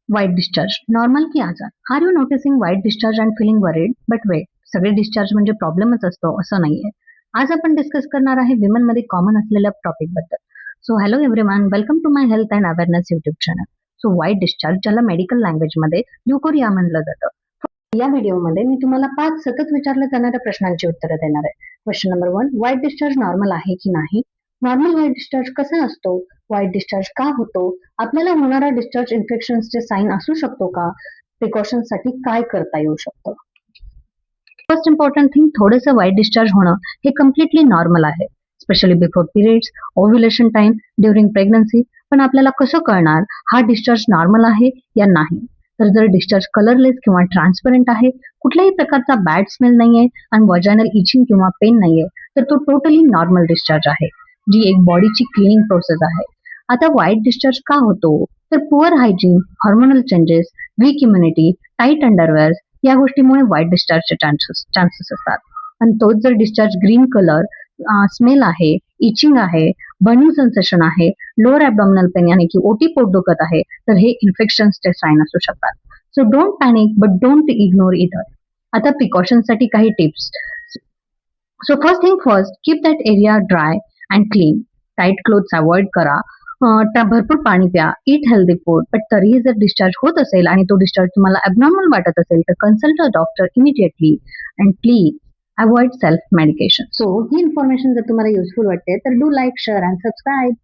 White discharge normal की आजार? Are you noticing white discharge and feeling worried? But wait, सगळे discharge म्हणजे प्रॉब्लेमच असतो असं नाहीये. आज आपण डिस्कस करणार आहे विमेन मध्ये कॉमन असलेल्या टॉपिक बद्दल. So hello everyone, welcome to my health and awareness YouTube channel. So white discharge, ज्याला मेडिकल लँग्वेज मध्ये ल्युकोरिया म्हणलं जातं. या व्हिडिओमध्ये मी तुम्हाला 5 सतत विचारल्या जाणाऱ्या प्रश्नांची उत्तरं देणार आहे. Question number 1, white discharge normal आहे की नाही? नॉर्मल व्हाईट डिस्चार्ज कसा असतो? व्हाईट डिस्चार्ज का होतो? आपल्याला होणारा डिस्चार्ज इन्फेक्शनचे साईन असू शकतो का? प्रिकॉशन साठी काय करता येऊ शकतं? फर्स्ट इम्पॉर्टंट थिंग, थोडंसं व्हाईट डिस्चार्ज होणं हे कम्प्लिटली नॉर्मल आहे, specially before periods, ovulation time, during pregnancy. पण आपल्याला कसं कळणार हा डिस्चार्ज नॉर्मल आहे या नाही? तर जर डिस्चार्ज कलरलेस किंवा ट्रान्सपरंट आहे, कुठल्याही प्रकारचा बॅड स्मेल नाहीये आणि वजायनल इचिंग किंवा पेन नाहीये, तर तो टोटली नॉर्मल डिस्चार्ज आहे, जी एक बॉडीची क्लिनिंग प्रोसेस आहे. आता व्हाईट डिस्चार्ज का होतो? तर poor hygiene, hormonal changes, weak immunity, tight underwear या गोष्टीमुळे व्हाईट डिस्चार्जचे चान्सेस असतात. आणि तोच जर डिस्चार्ज ग्रीन कलर, स्मेल आहे, इचिंग आहे, बर्निंग सेन्सेशन आहे, लोअर ॲब्डॉमिनल पेन यानी की ओटी पोट दुखत आहे, तर हे इन्फेक्शन्सचे साईन असू शकतात. So don't panic but don't ignore इधर. आता प्रिकॉशनसाठी काही tips. So first thing first, keep that area dry and clean. Tight clothes avoid करा. भरपूर पाणी प्या. Eat healthy food. पण तरीही जर डिस्चार्ज होत असेल आणि तो डिस्चार्ज तुम्हाला ॲबनॉर्मल वाटत असेल तर consult a doctor immediately and please avoid self medication. So he information जर तुम्हाला युजफुल वाटते तर do like, share and subscribe.